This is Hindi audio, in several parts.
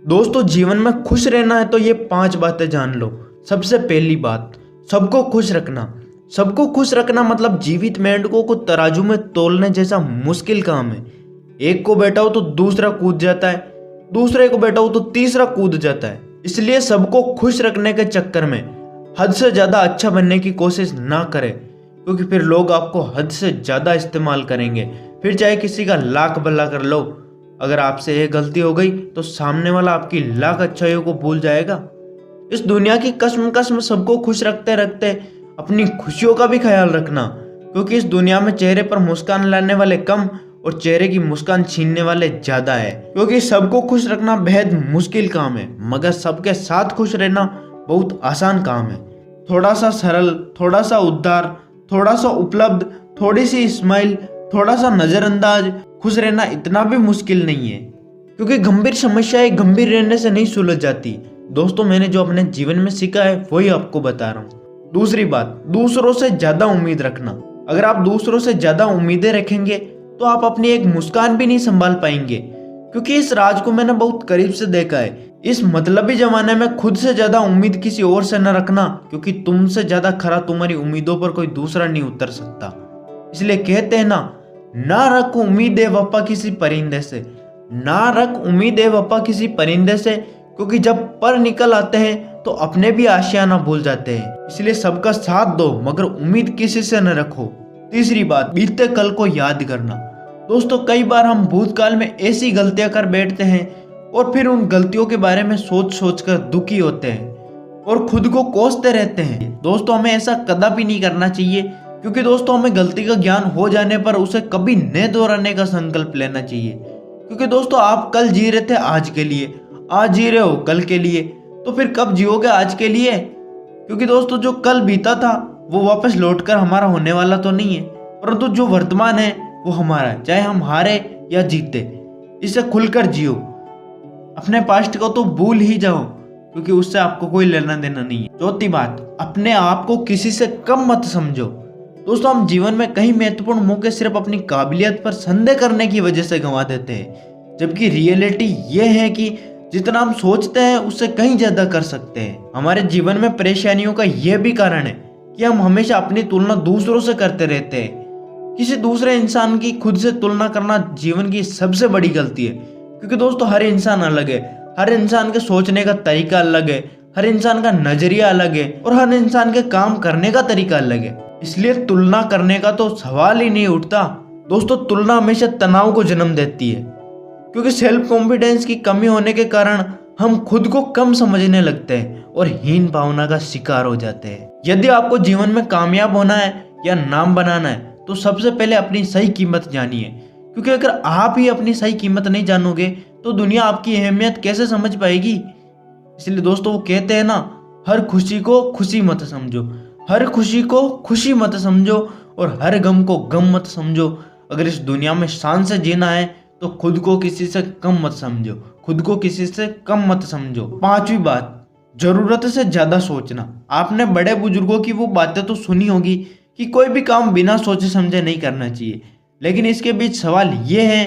दोस्तों, जीवन में खुश रहना है तो ये 5 बातें जान लो। सबसे पहली बात, सबको खुश रखना। सबको खुश रखना मतलब जीवित मेंढकों को तराजू में तोलने जैसा मुश्किल काम है। एक को बैठाओ तो दूसरा कूद जाता है, दूसरे को बैठाओ तो तीसरा कूद जाता है। इसलिए सबको खुश रखने के चक्कर में हद से ज्यादा अच्छा बनने की कोशिश ना करें, क्योंकि फिर लोग आपको हद से ज्यादा इस्तेमाल करेंगे। फिर चाहे किसी का लाख भला कर लो, अगर आपसे एक गलती हो गई तो सामने वाला आपकी लाख अच्छाइयों को भूल जाएगा। इस दुनिया की कसम सबको खुश रखते रखते अपनी खुशियों का भी ख्याल रखना, क्योंकि इस दुनिया में चेहरे पर मुस्कान लाने वाले कम और चेहरे की मुस्कान छीनने वाले ज्यादा है। क्योंकि सबको खुश रखना बेहद मुश्किल काम है, मगर सबके साथ खुश रहना बहुत आसान काम है। थोड़ा सा सरल, थोड़ा सा उद्धार, थोड़ा सा उपलब्ध, थोड़ी सी स्माइल, थोड़ा सा नजरअंदाज, खुश रहना इतना भी मुश्किल नहीं है, क्योंकि गंभीर समस्याएं गंभीर रहने से नहीं सुलझ जाती। दोस्तों, मैंने जो अपने जीवन में सीखा है वही आपको बता रहा हूँ। दूसरी बात, दूसरों से ज्यादा उम्मीद रखना। अगर आप दूसरों से ज्यादा उम्मीदें रखेंगे तो आप अपनी एक मुस्कान भी नहीं संभाल पाएंगे, क्योंकि इस राज को मैंने बहुत करीब से देखा है। इस मतलबी जमाने में खुद से ज्यादा उम्मीद किसी और से न रखना, क्योंकि तुमसे ज्यादा खरा तुम्हारी उम्मीदों पर कोई दूसरा नहीं उतर सकता। इसलिए कहते हैं ना रख उम्मीद वफा किसी परिंदे से, ना रख उम्मीद वफा किसी परिंदे से, क्योंकि जब पर निकल आते हैं तो अपने भी आशियाना भूल जाते हैं। इसलिए सबका साथ दो, मगर उम्मीद किसी से न रखो। तीसरी बात, बीते कल को याद करना। दोस्तों, कई बार हम भूतकाल में ऐसी गलतियां कर बैठते हैं और फिर उन गलतियों के बारे में सोच कर दुखी होते हैं और खुद को कोसते रहते हैं। दोस्तों, हमें ऐसा कदापि नहीं करना चाहिए, क्योंकि दोस्तों हमें गलती का ज्ञान हो जाने पर उसे कभी न दोहराने का संकल्प लेना चाहिए। क्योंकि दोस्तों, आप कल जी रहे थे आज के लिए, आज जी रहे हो कल के लिए, तो फिर कब जियोगे आज के लिए? क्योंकि दोस्तों, जो कल बीता था वो वापस लौटकर हमारा होने वाला तो नहीं है, परंतु जो वर्तमान है वो हमारा है, चाहे हम हारे या जीते। इसे खुलकर जियो। अपने पास्ट को तो भूल ही जाओ, क्योंकि उससे आपको कोई लेना देना नहीं है। चौथी बात, अपने आप को किसी से कम मत समझो। दोस्तों, हम जीवन में कई महत्वपूर्ण मौके सिर्फ अपनी काबिलियत पर संदेह करने की वजह से गंवा देते हैं, जबकि रियलिटी ये है कि जितना हम सोचते हैं उससे कहीं ज्यादा कर सकते हैं। हमारे जीवन में परेशानियों का यह भी कारण है कि हम हमेशा अपनी तुलना दूसरों से करते रहते हैं। किसी दूसरे इंसान की खुद से तुलना करना जीवन की सबसे बड़ी गलती है, क्योंकि दोस्तों हर इंसान अलग है, हर इंसान के सोचने का तरीका अलग है, हर इंसान का नजरिया अलग है और हर इंसान के काम करने का तरीका अलग है। इसलिए तुलना करने का तो सवाल ही नहीं उठता। दोस्तों, तुलना हमेशा तनाव को जन्म देती है, क्योंकि सेल्फ कॉन्फिडेंस की कमी होने के कारण हम खुद को कम समझने लगते हैं और हीन भावना का शिकार हो जाते हैं। यदि आपको जीवन में कामयाब होना है या नाम बनाना है तो सबसे पहले अपनी सही कीमत जानिए, क्योंकि अगर आप ही अपनी सही कीमत नहीं जानोगे तो दुनिया आपकी अहमियत कैसे समझ पाएगी। इसलिए दोस्तों, वो कहते हैं ना, हर खुशी को खुशी मत समझो, हर खुशी को खुशी मत समझो और हर गम को गम मत समझो। अगर इस दुनिया में शान से जीना है तो खुद को किसी से कम मत समझो, खुद को किसी से कम मत समझो। पांचवी बात, जरूरत से ज्यादा सोचना। आपने बड़े बुजुर्गों की वो बातें तो सुनी होगी कि कोई भी काम बिना सोचे समझे नहीं करना चाहिए, लेकिन इसके बीच सवाल ये है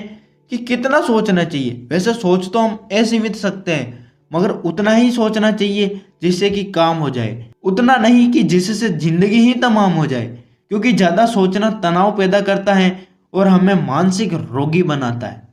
कि कितना सोचना चाहिए। वैसे सोच तो हम असीमित सकते हैं, मगर उतना ही सोचना चाहिए जिससे कि काम हो जाए, उतना नहीं कि जिससे जिंदगी ही तमाम हो जाए। क्योंकि ज्यादा सोचना तनाव पैदा करता है और हमें मानसिक रोगी बनाता है।